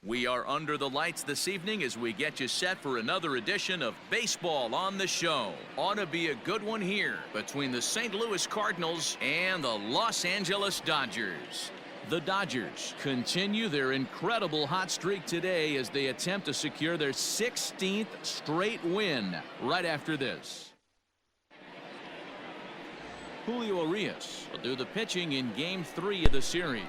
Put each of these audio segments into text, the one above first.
We are under the lights this evening as we get you set for another edition of Baseball on the Show. Ought to be a good one here between the St. Louis Cardinals and the Los Angeles Dodgers. The Dodgers continue their incredible hot streak today as they attempt to secure their 16th straight win right after this. Julio Urias will do the pitching in Game 3 of the series.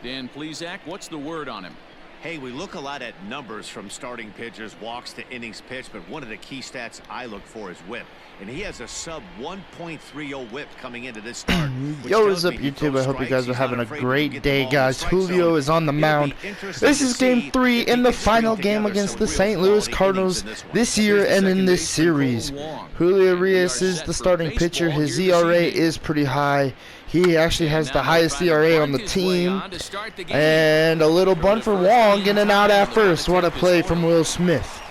Dan Plesac, what's the word on him? Hey, we look a lot at numbers from starting pitchers, walks to innings pitched, but one of the key stats I look for is whip. And he has a sub 1.30 whip coming into this start. Yo, what's up, YouTube? I hope you guys are having a great day, guys. Julio is on the mound. This is Game 3 in the final game against the St. Louis Cardinals this year and in this series. Julio Urias is the starting pitcher. His ERA is pretty high. He actually has the highest ERA on the team. And a little bunt for Wong, in and out at first. What a play from Will Smith.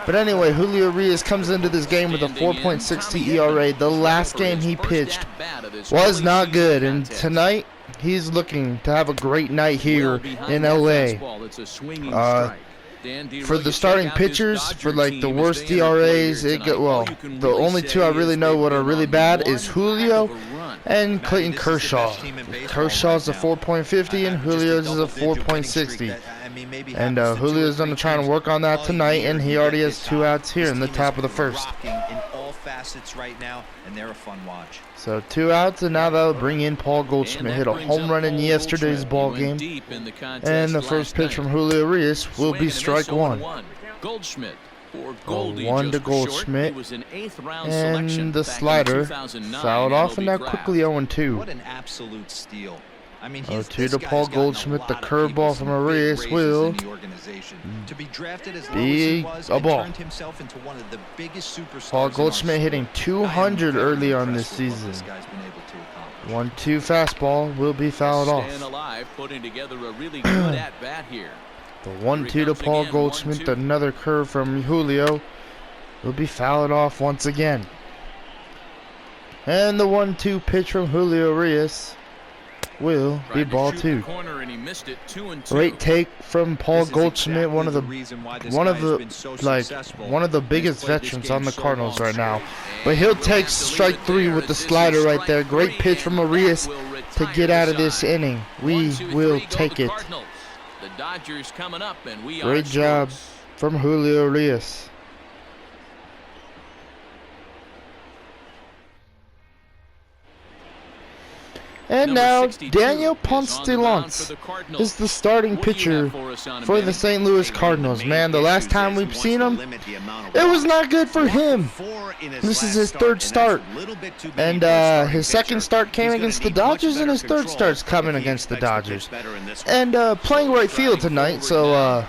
But anyway, Julio Urias comes into this game with a 4.60 ERA. The last game he pitched was not good, and tonight he's looking to have a great night here in LA. For the starting pitchers, for like the worst ERAs, the only two I really know what are really bad is Julio and Clayton Kershaw. Kershaw's a 4.50 and Julio's is a 4.60. And Julio's going to try and work on that tonight, and he already has 2 outs here in the top of the first. So 2 outs, and now that'll bring in Paul Goldschmidt. Hit a home run in yesterday's ball game. And the first pitch from Julio Urias will be strike 1. 1 to Goldschmidt, and the slider fouled off, and now quickly 0-2. What an absolute steal. I mean, 0-2 to Paul Goldschmidt. The curveball from Urias will be a ball. Paul Goldschmidt hitting 200 early on this season. 1-2 fastball will be fouled off. The 1-2 to Paul Goldschmidt. Another curve from Julio will be fouled off once again. And the 1-2 pitch from Julio Urias will be ball 2. Great take from Paul Goldschmidt, one of the biggest veterans on the Cardinals right now. But he'll take strike 3 with the slider right there. Great pitch from Urias to get out of this inning. We will take it. Great job from Julio Urias. And now, Daniel Ponce de Leon is the starting pitcher for the St. Louis Cardinals. Man, the last time we've seen him, it was not good for him. This is his 3rd start. And his 2nd start came against the Dodgers, and his 3rd start's coming against the Dodgers. And playing right field tonight, so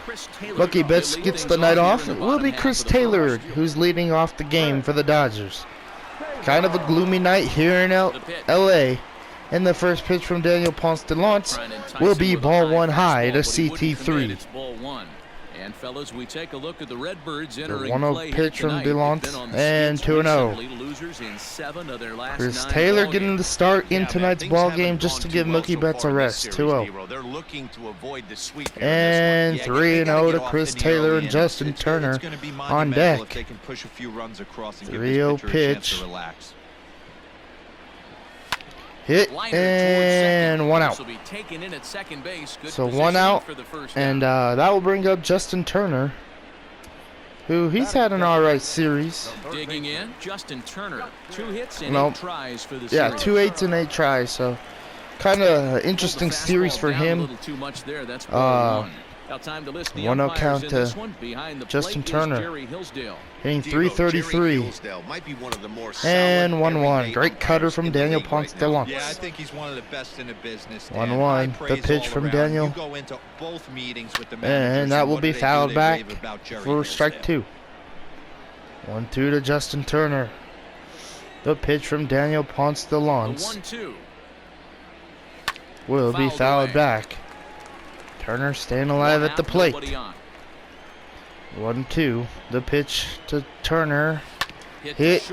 Lucky Betts gets the night off. It will be Chris Taylor who's leading off the game for the Dodgers. Kind of a gloomy night here in LA. And the first pitch from Daniel Ponce de Leon will be ball 1 high to CT3. And fellas, we take a look at the Redbirds The entering 1-0 pitch from de Leon, and 2-0. Chris Taylor getting the start in tonight's ball game just to give Mookie Betts a rest. 2-0. And 3-0 to Chris Taylor and Justin Turner on deck. 3-0 pitch. Hit, and 1 out. So 1 out, and that will bring up Justin Turner, who he's had an alright series. Digging in, Justin Turner, 2 hits and 8 tries for the series. 2 hits and 8 tries, so kind of interesting series for him. 1-0 count to Justin Turner, hitting .333, and 1-1. Great cutter from Daniel Ponce de Leon. 1-1. The pitch from Daniel, and that will be fouled back for strike 2. 1-2 to Justin Turner. The pitch from Daniel Ponce de Leon will be fouled back. Turner staying alive at the plate. 1-2. The pitch to Turner. Hit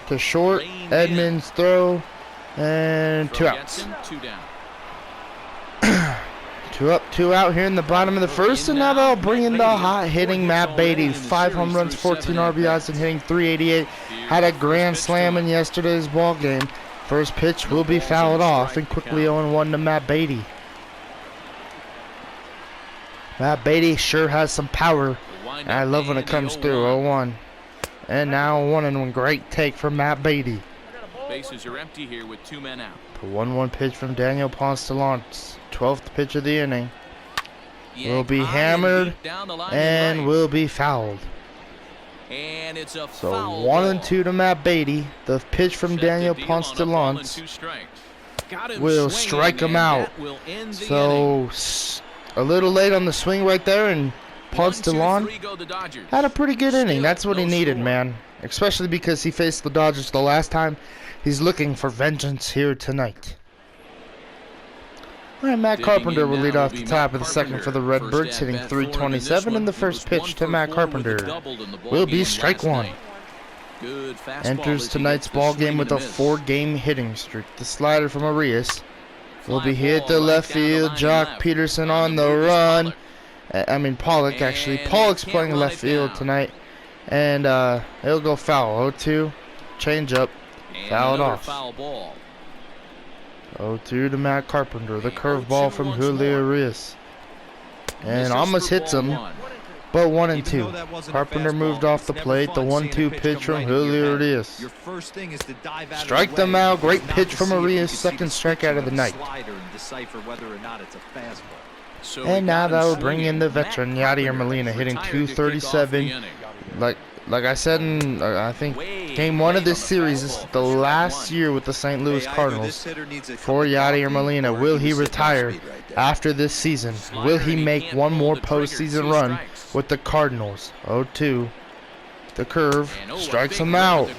to short. Edmonds throw. And 2 outs. 2 2 up, 2 out here in the bottom of the first, and now they'll bring in the hot-hitting Matt Beatty. 5 home runs, 14 RBIs, and hitting .388. Had a grand slam in yesterday's ball game. First pitch will be fouled off, and quickly 0-1 to Matt Beatty. Matt Beatty sure has some power, and I love when it comes through. 0-1. And now 1-1. Great take from Matt Beatty. Bases are empty here with 2 men out. 1-1 pitch from Daniel Ponce. 12th pitch of the inning. Will be hammered and will be fouled. And it's a so foul 1-2 to Matt Beatty. The pitch from Daniel Ponce will strike him out. So a little late on the swing right there, and Ponce had a pretty good inning. That's what he needed, man. Especially because he faced the Dodgers the last time. He's looking for vengeance here tonight. All right, Matt Carpenter will lead off the top of the second for the Redbirds, hitting .327, and the first pitch to Matt Carpenter will be strike 1. Enters tonight's ball game with a 4-game hitting streak. The slider from Arias will be hit to left field. Jock Peterson on the run. Pollock, actually. Pollock's playing left field tonight, and it'll go foul. 0-2, change up, fouled off. 0-2 to Matt Carpenter. The curveball from Julio Arias. And almost hits him, but 1-2. Carpenter moved off the plate. The 1-2 pitch from Julio Arias. Strike them out. Great pitch from Arias. Second strikeout of the night. And now that will bring in the veteran Yadier Molina, hitting .237. Like I said in, I think, game 1 of this series, this is the last year with the St. Louis Cardinals for Yadier Molina. Will he retire after this season? Will he make one more postseason run with the Cardinals? 0-2. The curve strikes him out.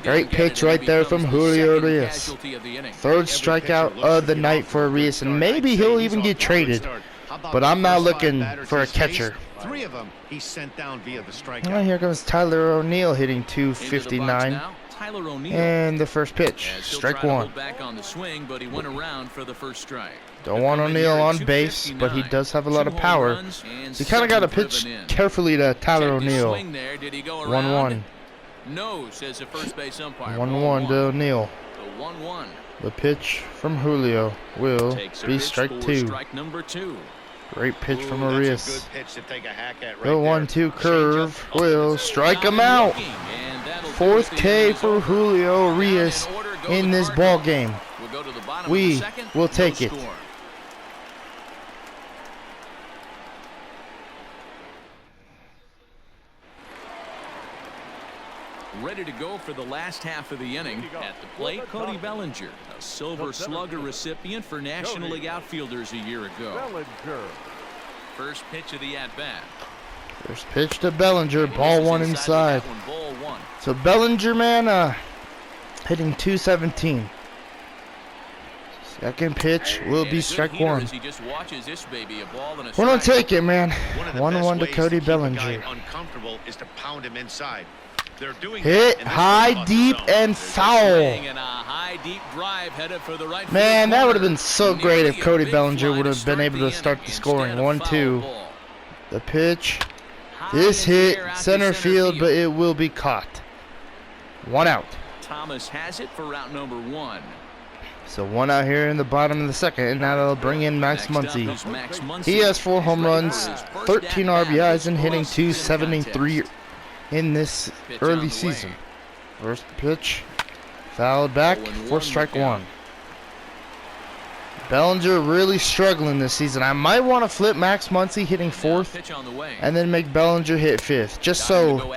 Great pitch right there from Julio Arias. Third strikeout of the night for Arias, and maybe he'll even get traded. But I'm now looking for a catcher. 3 of them he sent down via the strikeout. Well, here comes Tyler O'Neill, hitting .259. And the first pitch, strike 1. Don't want O'Neill on base, but he does have a lot of power. So you kind of got to pitch carefully to Tyler O'Neill. 1-1. 1-1 to O'Neill. The pitch from Julio will be strike 2. Great pitch from Arias. The 1-2 curve will strike him out. 4th K for Julio Arias in this ball game. We will take it. Ready to go for the last half of the inning. At the plate, Cody Bellinger, a Silver Slugger recipient for National League outfielders a year ago. First pitch of the at-bat. First pitch to Bellinger, ball 1 inside. So Bellinger, man, hitting .217. Second pitch will be strike 1. We're gonna take it, man. 1-1 to Cody Bellinger. Hit high, deep, and foul. Man, that would have been so great if Cody Bellinger would have been able to start the scoring. 1-2. The pitch. This hit center field, but it will be caught. 1 out. Thomas has it for route number 1. So 1 out here in the bottom of the second, and now they'll bring in Max Muncy. He has 4 home runs, 13 RBIs, and hitting .273 in this early season. First pitch, fouled back for strike 1. Bellinger really struggling this season. I might want to flip Max Muncy hitting 4th and then make Bellinger hit 5th, just so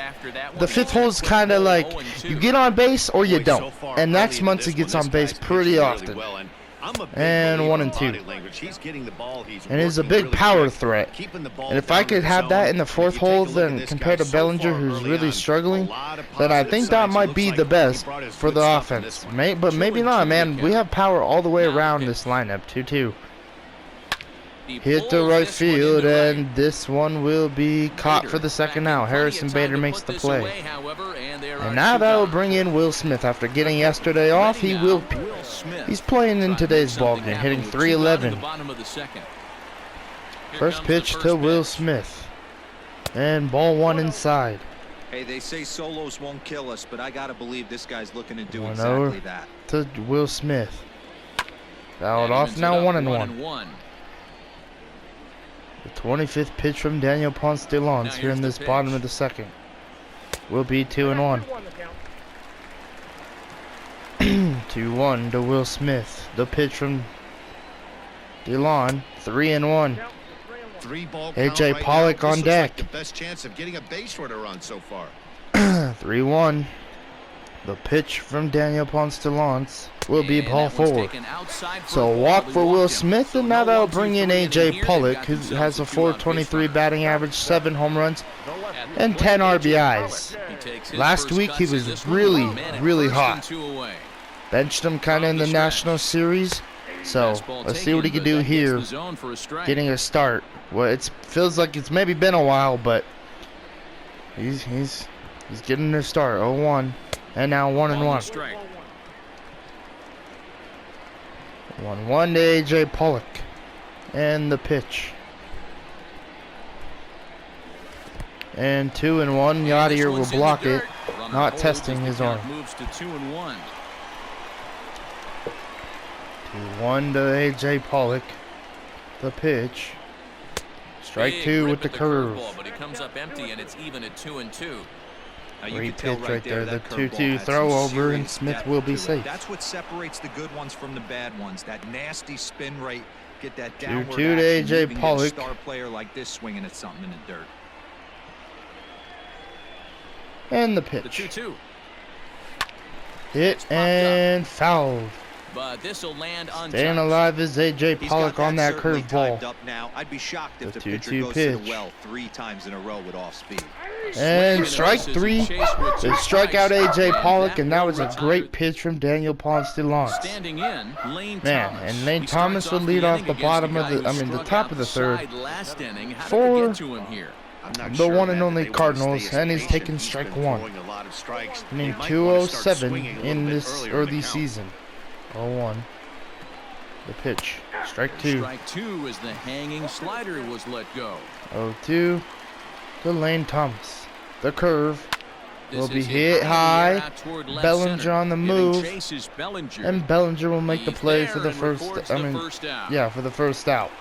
the 5th hole is kind of like you get on base or you don't, and Max Muncy gets on base pretty often. And 1-2. And is a big power threat. And if I could have that in the 4th hole, then compared to Bellinger, who's really struggling, then I think that might be the best for the offense. But maybe not, man. We have power all the way around this lineup. 2-2. Hit the right field, and this one will be caught for the second out. Harrison Bader makes the play. And now that will bring in Will Smith. After getting yesterday off, he's playing in today's ball game, hitting .311. First pitch to Will Smith. And ball 1 inside. Hey, they say solos won't kill us, but I gotta believe this guy's looking to do 1-0 exactly that. to Will Smith. Fouled off, now 1-1. The 25th pitch from Daniel Ponce de Leon here in this bottom of the second. Will be 2-1. 2-1 to Will Smith. The pitch from DeLon. 3-1. 3-ball AJ count Pollock right now. on This deck. looks like the best chance of getting a base runner run so far. 3-1. The pitch from Daniel Ponce de Leon will be ball 4. So a walk for Will Smith, and now they'll bring in AJ Pollock, who has a .423 batting average, 7 home runs, and 10 RBIs. Last week he was really hot. Benched him kind of in the National Series. So let's see what he can do here, getting a start. Well, it feels like it's maybe been a while, but he's getting a start. 0-1, and now 1-1. 1-1 to AJ Pollock, and the pitch. And 2-1. Yadier will block it, not testing his arm. 2-1 to AJ Pollock. The pitch. Strike 2 with the curve. But he comes up empty, and it's even at 2-2. Great pitch right there. The 2-2 throw over, and Smith will be safe. That's what separates the good ones from the bad ones. That nasty spin rate. Get that 2-2 downward to action. AJ You can get a Pollock. star player like this swinging at something in the dirt. And the The pitch. 2-2. Hit and fouled. But this will land untouched. Staying alive is AJ He's Pollock got on that certainly curveball. timed up now. I'd be shocked if The the pitcher 2-2 goes to pitch. the well 3 times in a row with off speed. And strike 3. They strike out AJ Pollock, and that was a great pitch from Daniel Ponce de Leon. Standing in, Lane Man, Thomas. and Lane He Thomas starts would lead off inning the against bottom of guy the, who the struck top out of the third side last inning. How did for they get to him here? I'm not the sure, one man, and that only they wanna Cardinals, stay as and he's patient. taking He's strike been 1. throwing a lot of strikes. They Inning might wanna start 207 swinging a little in bit this earlier in early the count. season. 0-1. The pitch. Strike 2. Strike 2 as the hanging slider was let go. 0-2 to Lane Thomas. The curve will This be is hit high high. in the air out toward left Bellinger center. on the Giving move. chase is Bellinger. And Bellinger will make the He's play there for the and first. records I the mean, first out. yeah, for the first out.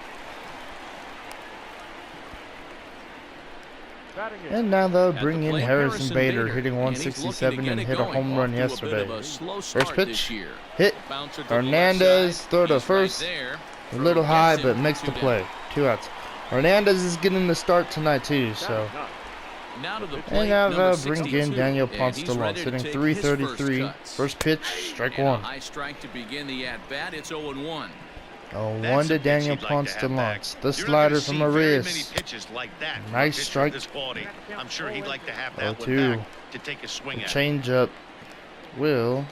And now they'll bring in Harrison Bader, hitting and he's 167 looking to and get hit it a going. home Off run to a bit yesterday. of a slow First start pitch, this year. hit. Bouncer to the Hernandez left side. throw to He's first. right there. A little Throw high, gets but him. makes the 2 down. play. 2 outs. Hernandez is getting the start tonight too, so. Now to the plate, And now number they'll bring 62, in Daniel and Ponce he's de Leon, ready to hitting take his 333. first cuts. First pitch, strike And a 1. high strike to begin the at-bat. It's 0-1. 0-1 to Daniel Ponce de Leon. The slider from Arias. Nice strike. I'm sure he'd like to have that 0-2. one back to take a swing The at. changeup will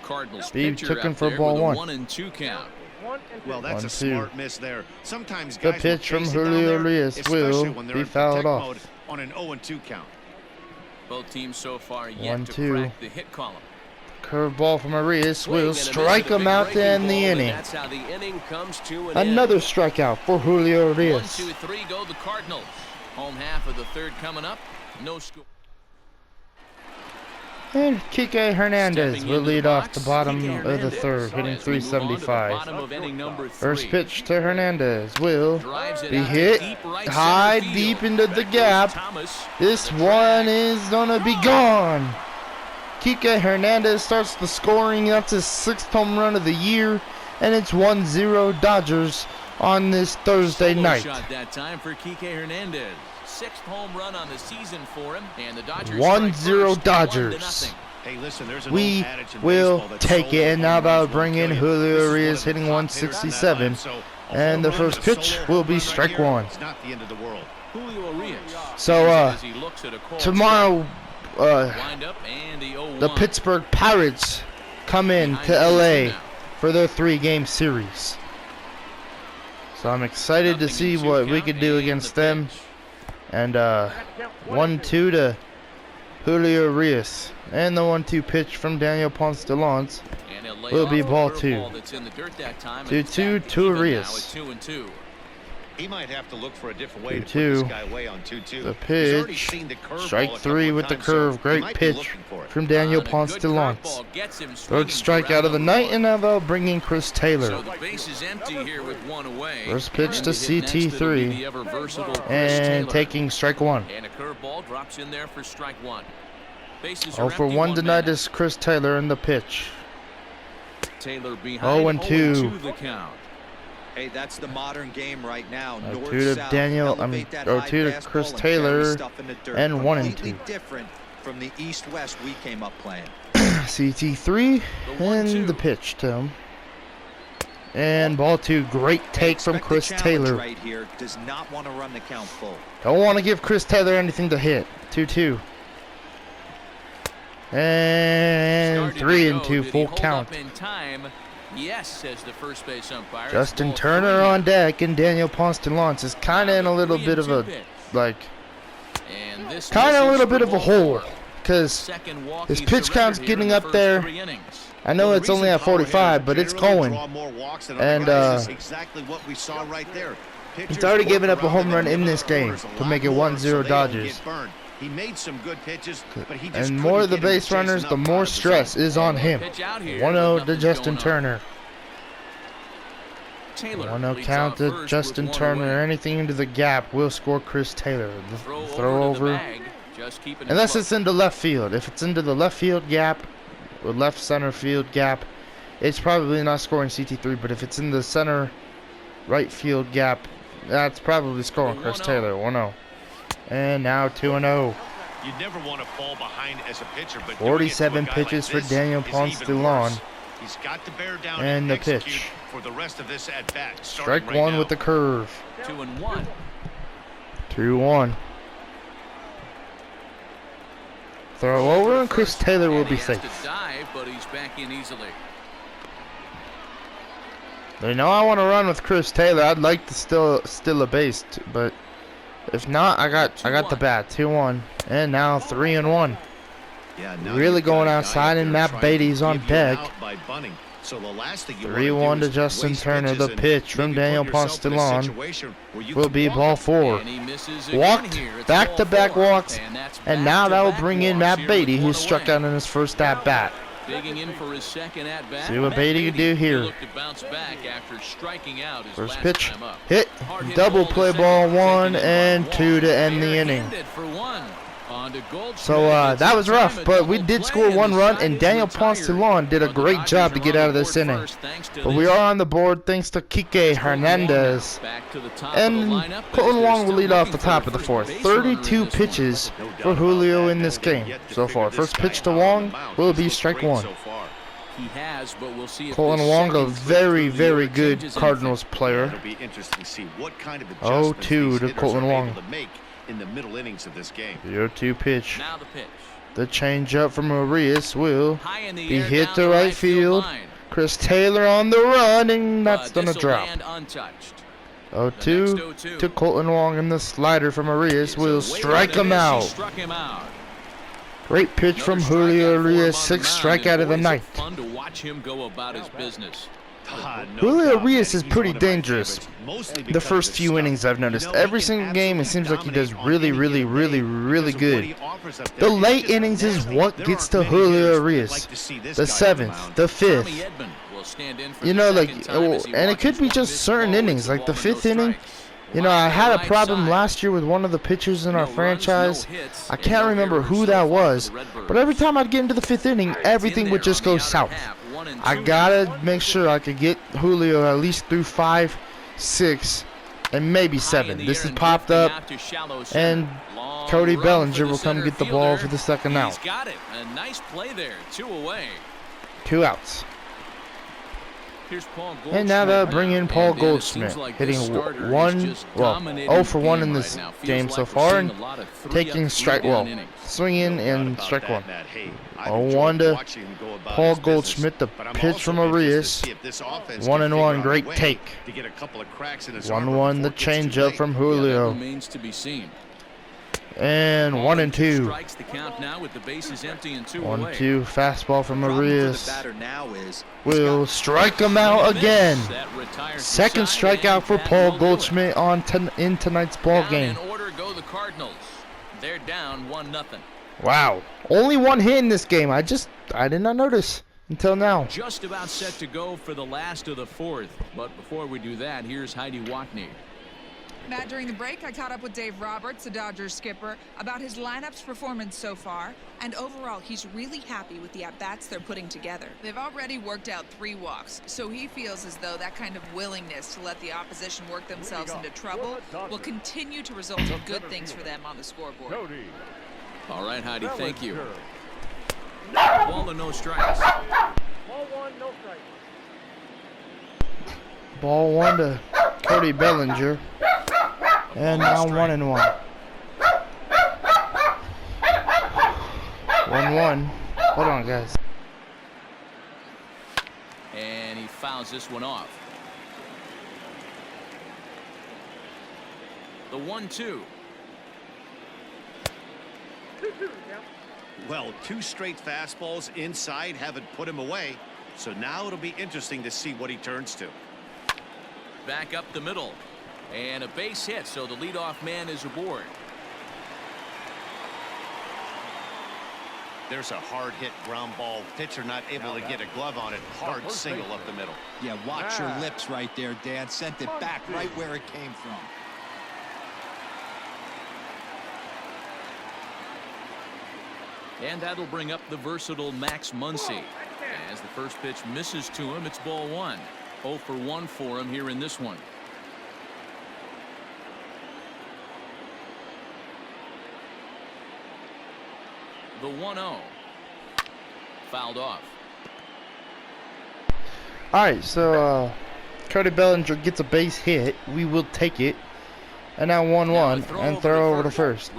Cardinals be pitcher taken out for there ball with a 1. 1-2 count. Well, that's a 1-2. smart miss there. Sometimes The guys pitch will from chase it down Julio there, Arias especially will when they're be in fouled protect off. mode on an 0-2 count. Both teams so far yet to 1-2. crack the hit column. Curveball from Arias Swing will and a miss strike at a him big out to breaking end the ball, and inning. That's how the inning comes to an Another end. strikeout for Julio 1, Arias. 2, 3 go the Cardinals. Home half of the third coming up. No score. And Kike Hernandez Stepping will into lead the off box, the bottom Kike of the Hernandez. third, hitting As we move on to the 375. bottom of inning number 3. First pitch to Hernandez will Drives it be out to hit deep right high, center field. deep into the Back gap. goes Thomas. This The one track. is gonna be gone. Kike Hernandez starts the scoring. That's his 6th home run of the year, and it's 1-0 Dodgers on this Thursday Solo night. shot that time for Kike Hernandez. 6th home run on the season for him, and the Dodgers 1-0 strike first, Dodgers. 1-0. Hey, listen, there's an We old adage in will baseball that take solo it, and now home they'll runs bring won't in kill you. Julio This is one Arias of the hitting top hitters in that 167. line, so a And the home run first and a pitch solo will home be run strike right here, 1. It's not the end of the world. Julio Arias. So, as he looks at a called Tomorrow, wind up and the 0-1. the Pittsburgh Pirates come in Behind to the LA now. for their 3-game series. So I'm excited to Nothing see in 2 what we count can do and against the them. pitch. And 1-2 to Julio Arias. And the 1-2 pitch from Daniel Ponce de Leon And he'll lay will off be a ball curveball 2. that's in the dirt that time, and 2-2 it's back to even now Arias. at 2-2. He might have to look for a different way to put 2-2. this guy away on 2-2. The pitch. Strike 3 with the curve. Great pitch from Daniel Ponce-de-Lance. Third strike out of the night, and now they'll bring in Chris Taylor. So the base is empty here with one away. First pitch to CT3. And taking strike 1. And a curveball drops in there for strike 1. Bases 0 for 1 tonight is Chris Taylor in the pitch. Taylor behind 0-2. the count. Hey, that's the modern game right now. 0-2 to Daniel, 0-2 to Chris Taylor, and 1-2. Different from the East-West we came up playing. CT3 and the pitch to him. And ball 2, great take from Chris Taylor. Right here does not want to run the count full. Don't want to give Chris Taylor anything to hit. 2-2. And 3-2, full count. Yes, says the first base umpire. Justin Turner on deck, and Daniel Ponce-de-Lance is kind of in a little bit of a, hole, because his pitch count's getting up there. I know it's only at 45, but it's going. And he's already given up a home run in this game to make it 1-0 Dodgers. He made some good pitches, but he just and more of the base runners, the more stress is on him. 1-0 to Justin Turner. 1-0 count to Justin Turner. Anything into the gap will score Chris Taylor. The throw over. Unless it's into left field. If it's into the left field gap or left center field gap, it's probably not scoring CT3. But if it's in the center right field gap, that's probably scoring Chris Taylor. 1-0. And now 2-0. You never want to fall behind as a pitcher, but 47 pitches for Daniel Ponce-de-Lance. He's got to bear down and the pitch. For the rest of this at bat. Strike 1 with the curve. 2-1. 2-1. Throw over, and Chris Taylor will be safe. But he's back in easily. They know I want to run with Chris Taylor. I'd like to still a base, but if not, I got the bat. 2-1, and now 3-1. Really going outside, and Matt Beatty's on deck. 3-1 to Justin Turner. The pitch from Daniel Ponce-de-Lance will be ball 4. Walked, back-to-back walks, and now that will bring in Matt Beatty, who struck out in his first at bat. See what Beatty can do here. First pitch, hit, double play ball 1 and 2 to end the inning. So that was rough, but we did score 1 run, and Daniel Ponce-de-Lance did a great job to get out of this inning. But we are on the board thanks to Kike Hernandez. And Colton Wong will lead off the top of the 4th. 32 pitches for Julio in this game so far. First pitch to Wong will be strike 1. Colton Wong, a very, very good Cardinals player. 0-2 to Colton Wong. In the middle innings of this game. The 0-2 pitch. The changeup from Arias will be hit to right field. Chris Taylor on the run, and that's gonna drop. 0-2 to Colton Wong, and the slider from Arias will strike him out. Great pitch from Julio Arias, 6th strikeout of the night. Julio Arias is pretty dangerous. The first few innings I've noticed. Every single game it seems like he does really, really, really, really good. The late innings is what gets to Julio Arias. The 7th, the 5th. You know, and it could be just certain innings. Like the 5th inning, you know, I had a problem last year with one of the pitchers in our franchise. I can't remember who that was. But every time I'd get into the 5th inning, everything would just go south. I gotta make sure I could get Julio at least through 5, 6, and maybe 7. This has popped up, and Cody Bellinger will come get the ball for the 2nd out. A nice play there. 2 away. 2 outs. And now they'll bring in Paul Goldschmidt, hitting 0 for 1 in this game so far, and taking swinging and strike 1. 0-1 to Paul Goldschmidt, the pitch from Arias. 1-1, great take. 1-1, the changeup from Julio. And 1-2. Strikes the count now with the bases empty and 2 1-2. away. Fastball from Arias. The batter now is Will strike him out again. Second strikeout for Paul Goldschmidt in tonight's ball game. In order go the Cardinals. They're down 1-0. Wow. Only one hit in this game. I did not notice until now. Just about set to go for the last of the fourth. But before we do that, here's Heidi Watney. Matt, during the break, I caught up with Dave Roberts, the Dodgers skipper, about his lineup's performance so far, and overall, he's really happy with the at-bats they're putting together. They've already worked out 3 walks, so he feels as though that kind of willingness to let the opposition work themselves into trouble will continue to result in good things for them on the scoreboard. All right, Heidi, thank you. Ball and no strikes. Ball 1, no strikes. Ball 1 to Cody Bellinger. And now 1-1. 1-1. Hold on, guys. And he fouls this one off. The 1-2. Well, 2 straight fastballs inside haven't put him away. So now it'll be interesting to see what he turns to. Back up the middle. And a base hit, so the leadoff man is aboard. There's a hard hit ground ball. Pitcher not able to get a glove on it. Hard single up the middle. Yeah, watch your lips right there, Dad. Sent it back right where it came from. And that'll bring up the versatile Max Muncy. As the first pitch misses to him, it's ball 1. 0 for 1 for him here in this one. The 1-0. Fouled off. Alright, so Cody Bellinger gets a base hit. We will take it. And now 1-1 and throw over to first.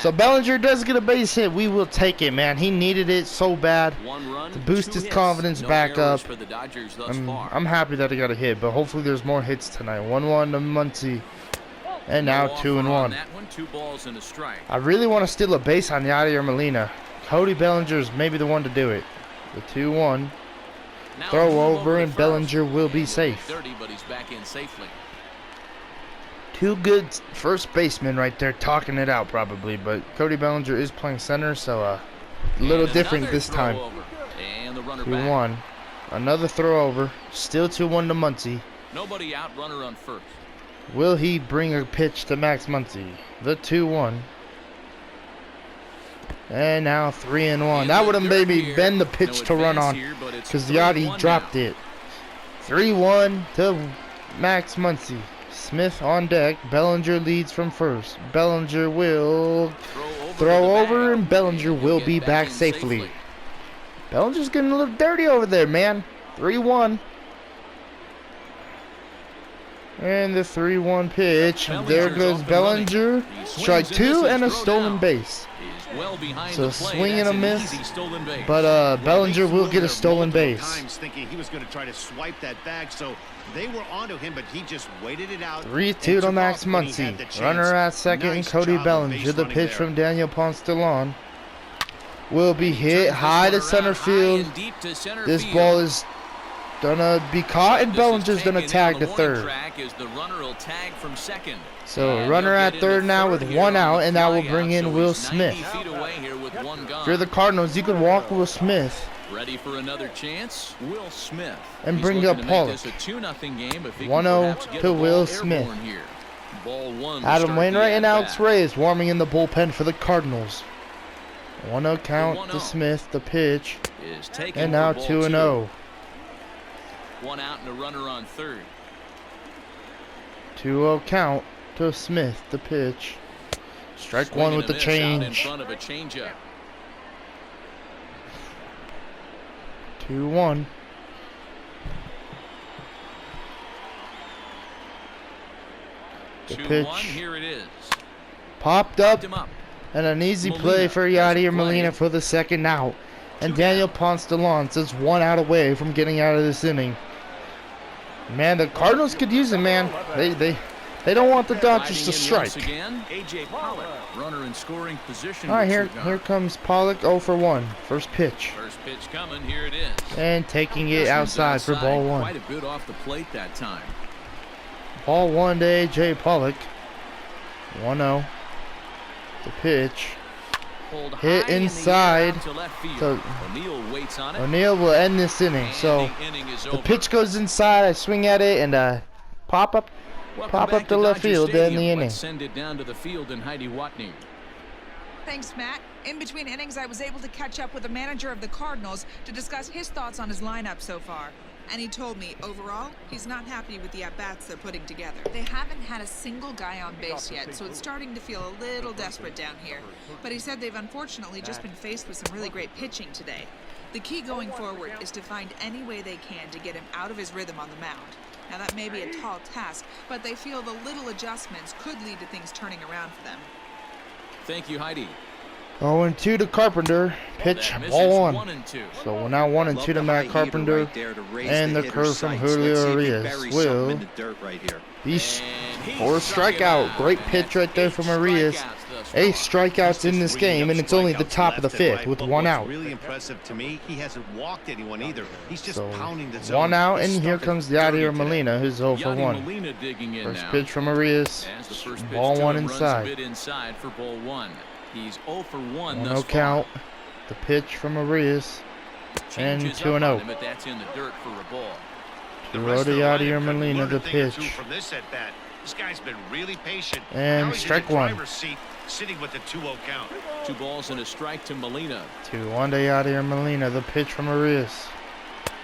So Bellinger does get a base hit. We will take it, man. He needed it so bad to boost his confidence back up. I'm happy that he got a hit, but hopefully there's more hits tonight. 1-1 to Muncy. And now 2-1. I really want to steal a base on Yadier Molina. Cody Bellinger is maybe the one to do it. The 2-1. Throw over and Bellinger will be safe. Two good first basemen right there talking it out probably, but Cody Bellinger is playing center, so a little different this time. 2-1. Another throw over. Still 2-1 to Muncy. Nobody out, runner on first. Will he bring a pitch to Max Muncy? The 2-1. And now 3-1. That would have maybe been the pitch to run on because Yachty dropped it. 3-1 to Max Muncy. Smith on deck. Bellinger leads from first. Bellinger will throw over and Bellinger will be back safely. Bellinger's getting a little dirty over there, man. 3-1. And the 3-1 pitch. There goes Bellinger. Strike 2 and a stolen base. So swing and a miss, but Bellinger will get a stolen base. Thinking he was going to try to swipe that bag, so they were onto him, but he just waited it out. 3-2 to Max Muncy. Runner at second and Cody Bellinger. The pitch from Daniel Ponce de Leon will be hit high to center field. This ball is gonna be caught and Bellinger's gonna tag to third. So runner at third now with 1 out, and that will bring in Will Smith. If you're the Cardinals, you could walk Will Smith. Ready for another chance? Will Smith. And bring up Pollock. 1-0 to Will Smith. Adam Wainwright and Alex Reyes warming in the bullpen for the Cardinals. 1-0 count to Smith. The pitch. And now 2-0. 1 out and a runner on third. 2-0 count to Smith. The pitch. Strike 1 with the change. 2-1. The pitch. Here it is. Popped up. And an easy play for Yadier Molina for the second out. And Daniel Ponce de Leon is 1 out away from getting out of this inning. Man, the Cardinals could use him, man. They They don't want the Dodgers to strike. AJ Pollock, runner in scoring position. All right, here comes Pollock 0 for 1. First pitch. First pitch coming. Here it is. And taking it outside for ball 1. Quite a bit off the plate that time. Ball 1 to AJ Pollock. 1-0. The pitch. Hit inside. So O'Neill will end this inning. So the pitch goes inside. I swing at it and pop up the left field to end the inning. Let's send it down to the field and Heidi Watney. Thanks, Matt. In between innings, I was able to catch up with the manager of the Cardinals to discuss his thoughts on his lineup so far. And he told me, overall, he's not happy with the at-bats they're putting together. They haven't had a single guy on base yet, so it's starting to feel a little desperate down here. But he said they've unfortunately just been faced with some really great pitching today. The key going forward is to find any way they can to get him out of his rhythm on the mound. Now, that may be a tall task, but they feel the little adjustments could lead to things turning around for them. Thank you, Heidi. 0-2 to Carpenter. Pitch, ball 1. So we're now 1-2 to Matt Carpenter. And the curve from Julio Arias will be for a strikeout. Great pitch right there from Arias. 8 strikeouts in this game, and it's only the top of the 5th with 1 out. Really impressive to me. He hasn't walked anyone either. He's just pounding the zone. 1 out, and here comes Yadier Molina, who's 0 for 1. First pitch from Arias. Ball 1 inside. For ball 1. He's 0 for 1. 1-0 count. The pitch from Arias. And 2-0. But that's in the dirt for a ball. 2-0 to Yadier Molina, the pitch. This guy's been really patient. And strike 1. Sitting with the 2-0 count. 2 balls and a strike to Molina. 2-1 to Yadier Molina, the pitch from Arias.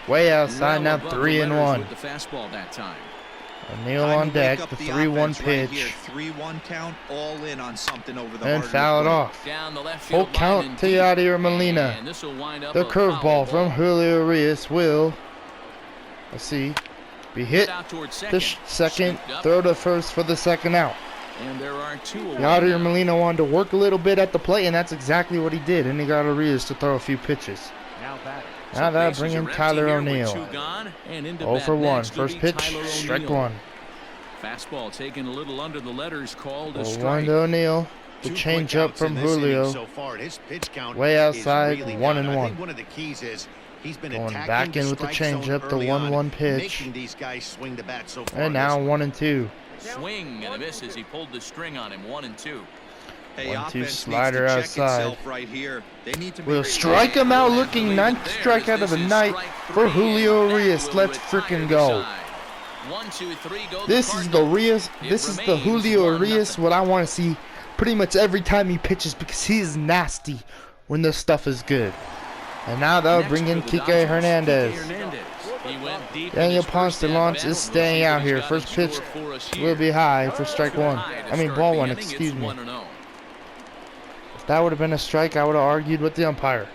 Way outside, now 3-1. With the fastball that time. O'Neill on deck, the 3-1 pitch. 3-1 count, all in on something over the and foul it off. Down the left Full field count to Yadier Molina. The curveball from Julio Arias will, let's see, be hit to second, throw to first for the second out. And there are 2 away. Yadier Molina wanted to work a little bit at the plate, and that's exactly what he did. And he got Arias to throw a few pitches. Now that bringing Tyler O'Neill. 0 for 1. First pitch, strike 1. Fastball taken a little under the letters, called a 1 strike. to O'Neill. The changeup from Julio. Way outside, 1-1. One of the keys is he's been going back in with the changeup, the 1-1 pitch. And now 1-2. Swing and a miss as he pulled the string on him. 1-2. 1-2 slider outside. Right here. We'll strike him out, looking 9th strikeout of the night for Julio Arias. Let's freaking go. 1, 2, 3, go. This is the Arias. This is the Julio Arias. What I want to see pretty much every time he pitches, because he is nasty when this stuff is good. And now they'll bring in Kike Hernandez. Daniel Ponce is staying out here. First pitch will be high for strike 1. I mean ball 1, excuse me. If that would have been a strike, I would have argued with the umpire.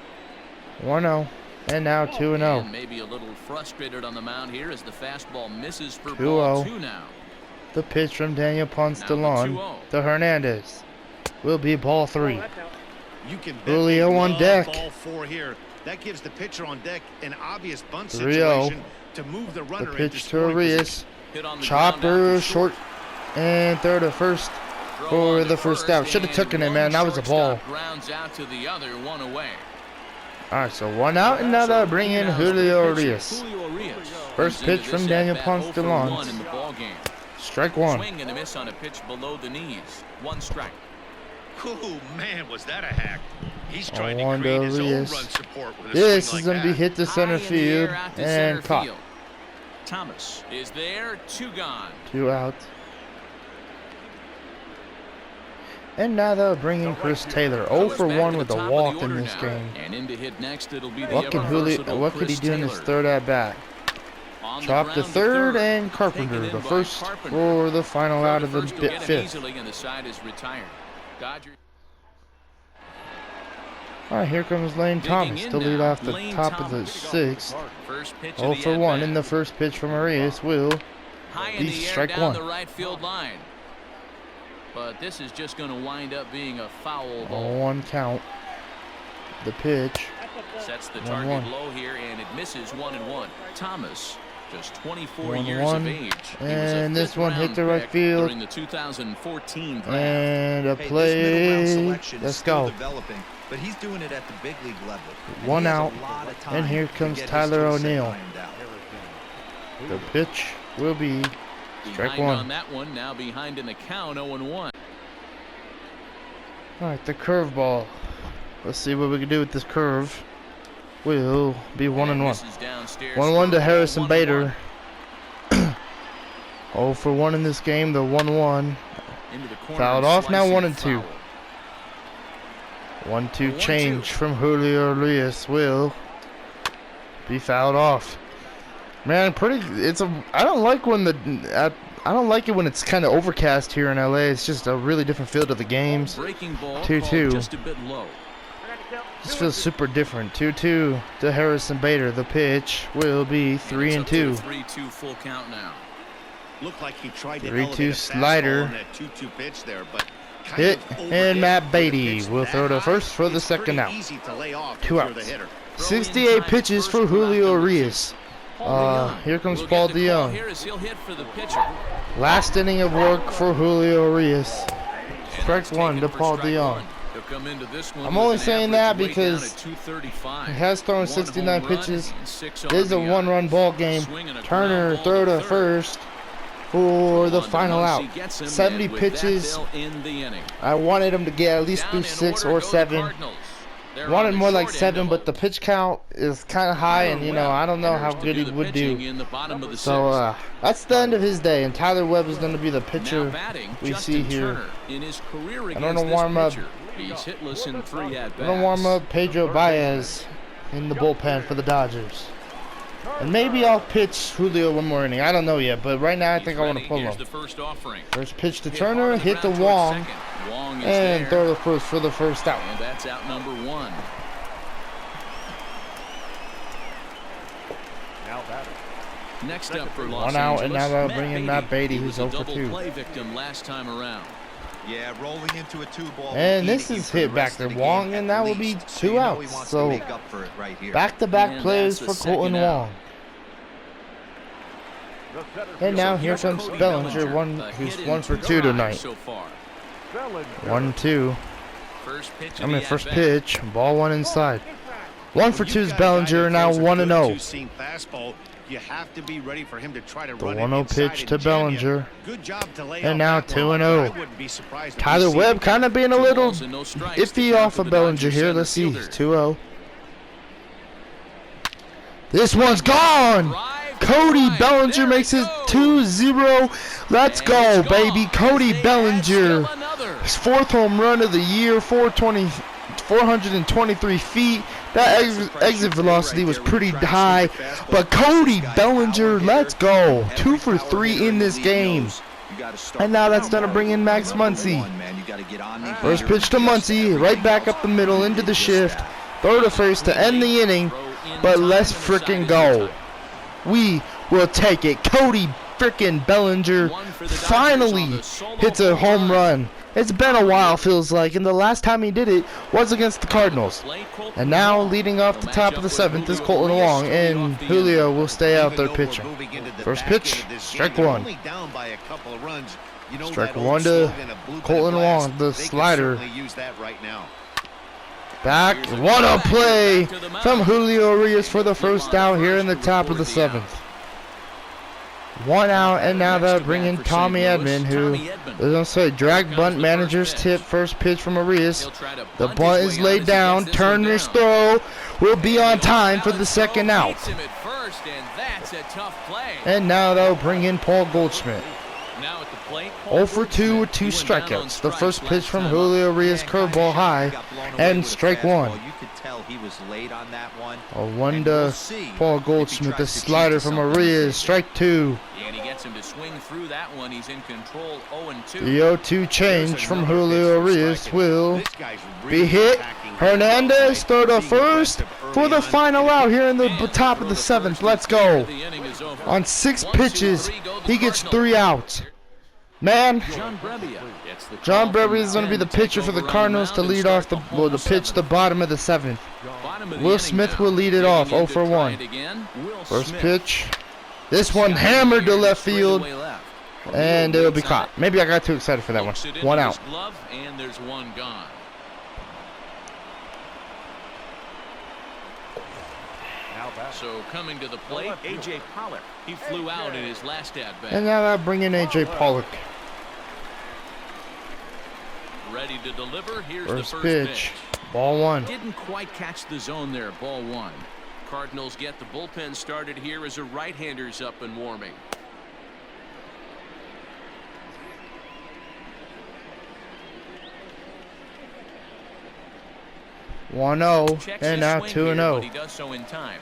1-0. And now 2-0. Maybe a little frustrated on the mound here as the fastball misses for 2-0. ball 2 now. The pitch from Daniel Ponce to Hernandez will be ball 3. Julio on deck. That gives the pitcher on deck an obvious bunt 3-0. situation to move the runner. The pitch to Arias. Chopper short and throw to first for the first out. Should have taken it, man. That was a ball. Grounds out to the other, 1 away. All right, so 1 out, and now they'll bring in Julio Arias. First pitch from Daniel Ponce de Leon. Strike 1. Swing and a miss on a pitch below the knees. 1 strike. Oh man, was that a hack? He's trying to to create his own Arias. run support with a This swing is like going to be that. hit to center field and caught. Thomas is there, 2 gone. 2 out. And now they'll bring in Chris Taylor. 0 for 1 with a walk in this game. And in to hit next, it'll be the What could he do in his third at bat? Chop to third, and Carpenter, the first for the final out of the 5th. All right, here comes Lane Thomas to lead off the top of the 6th. 0 for 1 in the first pitch from Arias will be strike 1. The right field line. But this is just going to wind up being a foul ball. 1 count. The pitch. Sets the target low here, and it misses 1-1. Thomas just 24 years of age. And this one hit the right field. During the 2014 draft. And a Hey, play. this middle-round selection is Let's still go. developing, but he's doing it at the big league level. And One he has a out. lot of time And here to comes get his Tyler skill set O'Neill. ironed out. The pitch will be strike Behind one. on that one, now behind in the count, 0-1. Alright, the curveball. Let's see what we can do with this curve. Will be 1-1. 1-1 to Harrison Bader. 0 for 1 in this game. The 1-1. Fouled off. Now 1-2. 1-2 change from Julio Urias will be fouled off. Man, I don't like when I don't like it when it's kind of overcast here in LA. It's just a really different feel to the games. 2-2. Just a bit low. This feels super different. 2-2 to Harrison Bader. The pitch will be 3-2. 3-2 full count now. Looked like he tried to 3-2 elevate a slider. fastball in that 2-2 pitch there, but kind Hit, of overdid and Matt for the Beatty pitch will that throw to high. first for the It's second pretty out. easy to lay off 2 if you're the outs. hitter. 68 pitches for Julio Urias. Here comes Paul DeYoung. Here as he'll hit for the pitcher. Last inning of work for Julio Urias. Strike one to Paul DeYoung. I'm only saying that because he has thrown 69 pitches. It is a one-run ball game. Turner throw to first for the final out. 70 pitches. I wanted him to get at least through 6 or 7. Wanted more like 7, but the pitch count is kind of high, and I don't know how good he would do. So that's the end of his day, and Tyler Webb is going to be the pitcher we see here. I don't know warm up. I don't warm up Pedro Baez in the bullpen for the Dodgers. And maybe I'll pitch Julio one more inning. I don't know yet, but right now I think I want to pull him. First pitch to Turner, hit the Wong, and throw the first for the first out. And that's out number 1. Next up for Los One out, Angeles, and now they'll bring in Matt Beatty, who's 0 for 2. Play victim last time around. Yeah, rolling into a 2-ball. And this is hit back to Wong, and that will be 2 outs. So back-to-back plays for Colton Wong. And now here comes Bellinger, who's 1 for 2 tonight. 1-2. First pitch, ball 1 inside. 1 for 2 is Bellinger, now 1-0. You have to be ready for him to try to The run 1-0 pitch to Bellinger. Good job to lay And off now that 2-0. Tyler Webb kind of being a little iffy off of Bellinger here. Let's see. 2-0. This one's gone. Cody Bellinger makes his 2-0. Let's go, baby. Cody Bellinger. His 4th home run of the year. 423 feet. That exit velocity was pretty high. But Cody Bellinger, let's go. 2 for 3 in this game. And now that's going to bring in Max Muncy. First pitch to Muncy. Right back up the middle into the shift. Throw to first to end the inning. But let's frickin' go. We will take it. Cody frickin' Bellinger finally hits a home run. It's been a while, feels like, and the last time he did it was against the Cardinals. And now, leading off the top of the 7th is Colton Wong, and Julio will stay out there pitching. First pitch, strike 1. Strike 1 to Colton Wong, the slider. Back, what a play from Julio Urias for the first out here in the top of the 7th. 1 out, and now they'll bring in Tommy Edman, who, let's say, drag bunt manager's tip. First pitch from Urias. The bunt is laid down. Turner's throw will be on time for the second out. And now they'll bring in Paul Goldschmidt. 0 for 2 with 2 strikeouts. The first pitch from Julio Urias, curveball high, and strike 1. A 1 to Paul Goldschmidt, the slider from Urias, strike 2. And he gets him to swing through that one. He's in control. 0-2. The 0-2 change from Julio Urias will be hit. Hernandez throw to first for the final out here in the top of the 7th. Let's go. On 6 pitches, he gets 3 outs. Man, John Brebbia is going to be the pitcher for the Cardinals to lead off the pitch the bottom of the 7th. Will Smith will lead it off, 0 for 1. First pitch This one hammered to left field, and it'll be caught. Maybe I got too excited for that one. One out. And there's one gone. So coming to the plate, A.J. Pollock. He flew out in his last at-bat. And now I bring in A.J. Pollock. Ready to deliver. Here's First the first pitch. Ball one. Didn't quite catch the zone there. Ball one. Cardinals get the bullpen started here as a right-hander's up and warming. One 0 and now 2-0. He does so in time.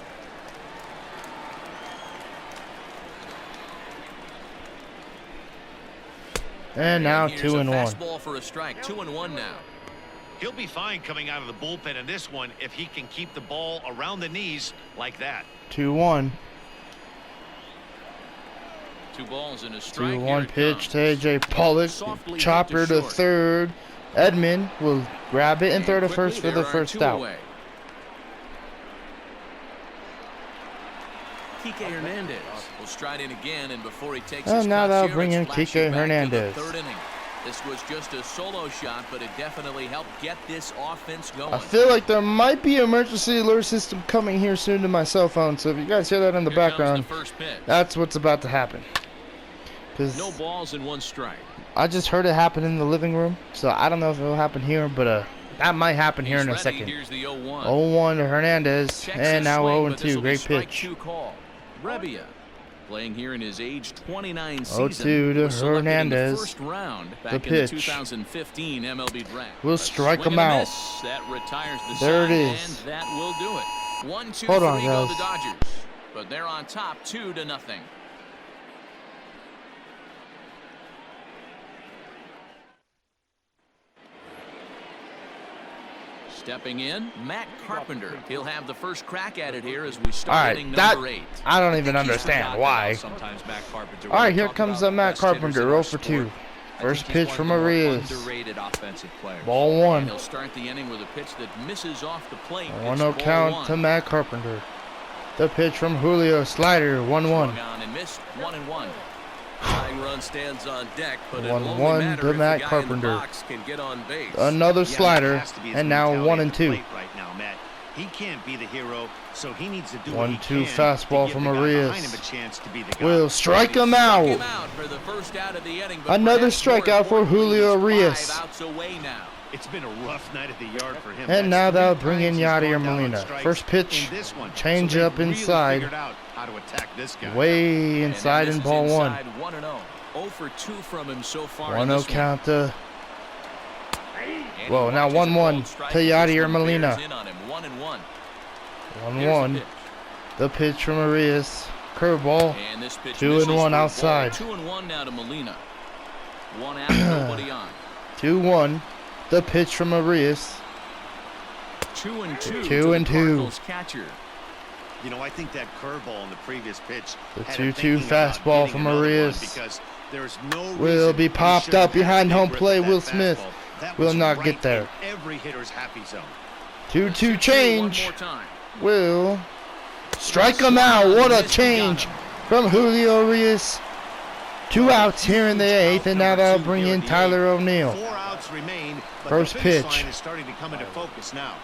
And now here's 2-1. Fastball for a strike. 2-1 now. He'll be fine coming out of the bullpen in this one if he can keep the ball around the knees like that. 2-1. 2 balls and a strike. 2-1 pitch to A.J. Pollock. Chopper to third. Edman will grab it and throw to first for the first out. Kike Hernandez will stride in again, and before he takes And his now cuts they'll bring in Kike Hernandez. third inning. This was just a solo shot, but it definitely helped get this offense going. I feel like there might be an emergency alert system coming here soon to my cell phone, so if you guys hear that in the background, that's what's about to happen. No balls and 1 strike. I just heard it happen in the living room, so I don't know if it'll happen here, but that might happen here in a second. 0-1 to Hernandez, and now 0-2. Great pitch. Rebbia playing here in his age 29 season. 0-2 to Hernandez. First round back the pitch. In the 2015 MLB draft. We'll strike him out. That retires the there side, it is. And that will do it. 1-2 Hold on, go guys. the Dodgers, but they're on top 2-0. Stepping in, Matt Carpenter. He'll have the first crack at it here as we start inning number 8. I don't even understand why. All right, here comes Matt Carpenter, 0 for 2. First pitch from Arias. Ball 1. He'll start the inning with a pitch that misses off the plate. 1-0 count to Matt Carpenter. The pitch from Julio, slider, 1-1. And missed 1-1. Tying run stands on deck, but 1-1 to Matt Carpenter. Can get on base. Another slider, and now 1-2. Right now, Matt. He can't be the hero, so he needs to do 1-2 fastball from Arias. Will strike him out. Another strikeout for Julio Arias. It's been a rough night at the yard for him. And now they'll bring in Yadier Molina. First pitch, change up inside. Way inside in ball 1. 0 for 2 from him so far. 1-0 count to. Whoa, now 1-1 to Yadier Molina. 1-1. The pitch from Arias. Curveball. 2-1 outside. 2-1 now to Molina. 1 out, nobody on. 2-1. The pitch from Arias. 2-2. 2-2. Catcher. You know, I think that curveball in the previous pitch. The 2-2 fastball from Arias will be popped up behind home plate. Will Smith will not get there. Every hitter's happy zone. 2-2 change. Will strike him out. What a change from Julio Arias. 2 outs here in the 8th, and now they'll bring in Tyler O'Neill. 4 outs remain. First pitch. Is starting to come into focus now.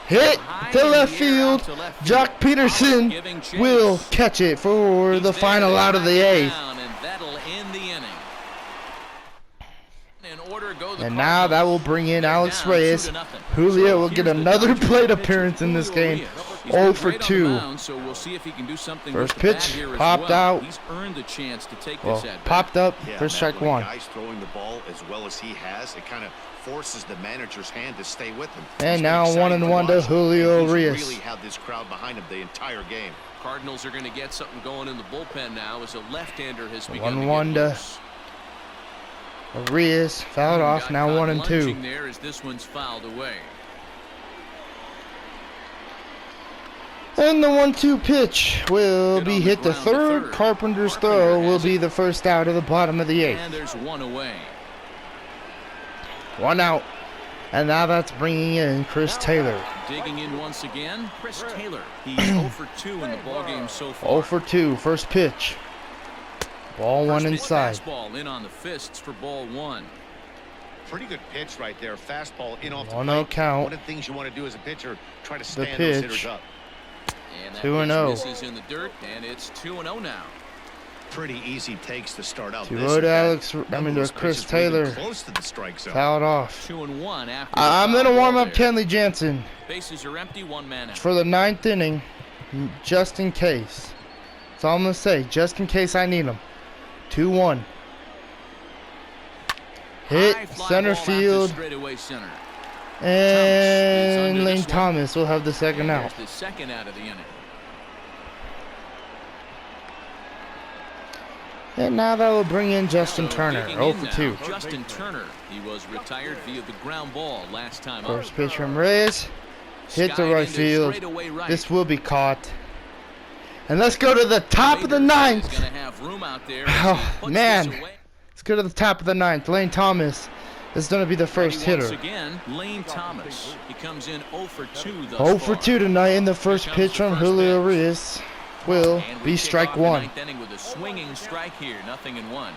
Hit to left field. Jock Peterson will catch it for the final out of the 8th. And now that will bring in Alex Reyes. Julio will get another plate appearance in this game. 0 for 2. First pitch popped out. Well, popped up for strike 1. Guys throwing the ball as well as he has, it kind of forces the manager's hand to stay with him. And now 1-1 to Julio Arias. Really had this crowd behind him the entire game. Cardinals are going to get something going in the bullpen now as a left-hander has begun 1-1 to Arias. Fouled off. Now 1-2. There as this one's fouled away. And the 1-2 pitch will be hit to third. Carpenter's throw will be the first out of the bottom of the 8th. And there's 1 away. 1 out. And now that's bringing in Chris Taylor. digging in once again, Chris Taylor. He's 0 for 2 in the ballgame so far. 0 for 2, first pitch. Ball one inside. Fastball in on the fists for ball one. Pretty good pitch right there. Fastball in off the 1-0 count. One of the things you want to do as a pitcher, try to The stand those pitch. hitters up. And that 2-0. misses in the dirt, and it's 2-0 now. Pretty easy takes to start out. 2-0 to Chris Taylor. Close to the strike zone. Fouled off. 2-1 after I'm going to warm up Kenley Jansen Bases are empty, one man out. for the 9th inning, just in case. That's all I'm going to say, just in case I need him. 2-1. Hit, High fly center ball out to field, straightaway center. and under Lane this one. Thomas will have the second And out. there's the second out of the inning. And now that will bring in Justin So Turner, digging 0 in for now, 2. Justin Turner. He was retired via the ground ball last time up. First pitch from Reyes. Hit to Skied right into field. straightaway right. This will be caught. And let's go to the top of the Bader is 9th. gonna have room out there as Oh, he puts man. this away. Let's go to the top of the 9th. Lane Thomas is going to be the first Ready once hitter. again, Lane Thomas. He comes in 0 for 2 thus 0 for far. 2 tonight in the first Here comes pitch the from first Julio pitch. Reyes. Will And we be kick strike off the 1. 9th inning with a swinging strike here, 0-1.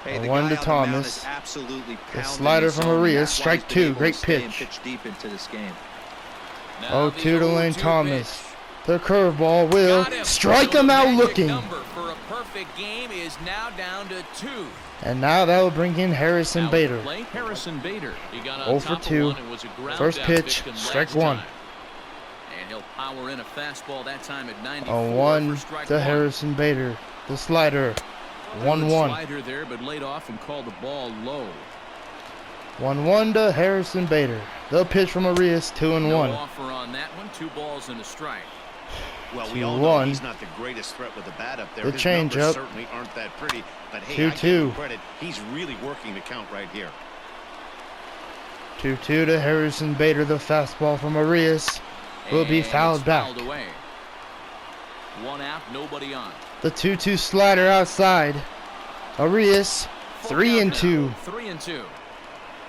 Hey, the 1 guy to on the mound Thomas. is absolutely The pounding slider his from zone, and Arias, that's why strike he's been 2, able to great stay and pitch. pitch deep into this game. Now 0-2 the to Lane 0-2 Thomas. pitch. The curveball will Got him. strike So him the out magic looking. number for a perfect game is now down to 2. And now that will bring in Harrison Now Bader. to play, Harrison Bader. He got on 0 for top of 2. one and was a ground First out pitch, victim strike last 1. time. And he'll power in a fastball that time at 94 0-1 for strike to 1. Harrison Bader. The slider. Good 1-1. Slider there, but laid off and called the ball low. 1-1 to Harrison Bader. The pitch from Arias, 2-1. No offer on that one. 2 balls and a strike. Well, we all know 2-1. he's not the greatest threat with the bat up there. The His change numbers up. certainly aren't that pretty, but hey, 2-2. I give him credit. He's really working the count right here. 2-2 to Harrison Bader. The fastball from Arias will be And fouled it's back. fouled away. 1 out, nobody on. The 2-2 slider outside. Arias, 3-2. 3-2.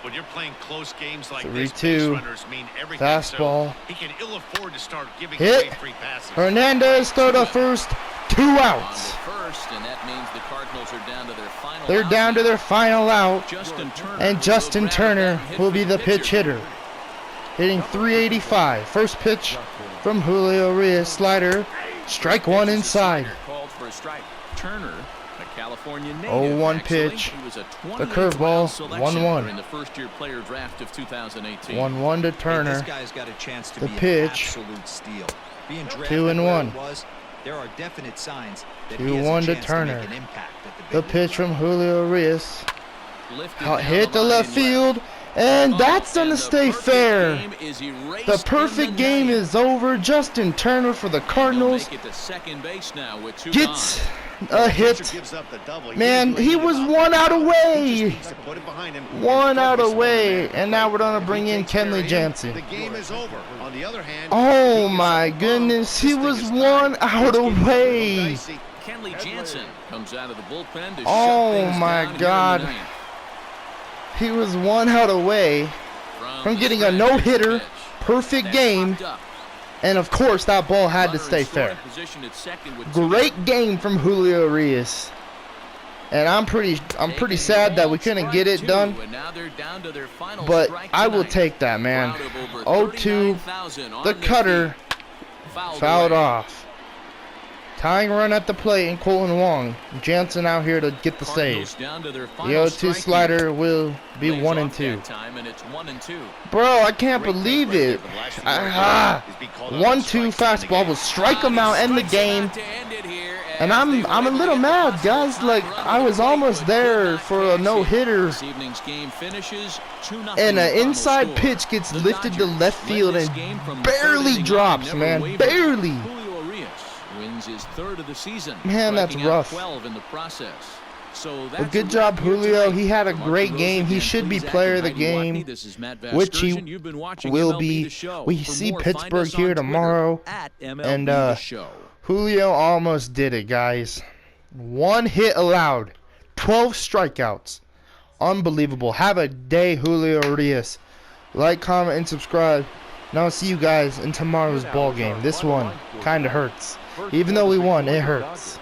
When you're playing close games like 3-2. this, base runners mean everything. Fastball. So he can ill afford to start giving Hit. away free passes. Hernandez throw to first. 2 On outs. to first, and that means the Cardinals are down to their final They're out down to now. their final out. Justin Turner And Justin will grab Turner that hit will for be the pitch hitter. Hitting 385. First pitch from Julio Reyes. Slider. Strike 1 inside. Slider called for a strike. Turner, a California native. 0-1 actually. pitch. He was a The 28th curveball, round selection 1-1. during the first-year player draft of 2018. 1-1 to Hey, Turner. this guy's got a chance to The be pitch. an absolute steal. Being drafted 2-1. where he was, there are definite signs that he has 2-1 a to chance Turner. to make an impact at The big pitch league from Julio Reyes. Lifted down Hit the line left in field. And that's going to and the stay perfect fair. game is erased The in perfect the game ninth. is over. Justin Turner for the He'll Cardinals make it to second base now with 2 gets gone. a The hit. pitcher gives up the double. Man, He's he really was about 1 that. out He just away. needs to put it behind him and 1 out focus on the away. man. And now we're going to If bring he in takes care of Kenley him, Jansen. The game is over. On the other hand, Oh if he my gets above, goodness, he this thing was is 1 tied. out This game is a little away. dicey. Kenley Jansen comes out of the bullpen to Oh shut things my down here in the God. ninth. He was 1 out away from getting a no-hitter. Perfect game. And of course, that ball had to stay fair. Great game from Julio Reyes. And I'm pretty sad that we couldn't get it done. But I will take that, man. 0-2, the cutter fouled off. Tying run at the plate in Colton Wong. Jansen out here to get the save. The 0-2 slider will be 1-2. Bro, I can't believe it. 1-2 fastball will strike him out, end the game. And I'm a little mad, guys. Like, I was almost there for a no-hitter. And an inside pitch gets lifted to left field and barely drops, man. Barely. Wins his 3rd of the season. Man, that's striking out rough. 12 in the process. So Well, good job, Julio. He had a great game. He should be player of the game, which he will be. We see Pittsburgh here tomorrow. And Julio almost did it, guys. 1 hit allowed. 12 strikeouts. Unbelievable. Have a day, Julio Reyes. Like, comment, and subscribe. And I'll see you guys in tomorrow's ball game. This one kind of hurts. Even though we won, it hurts.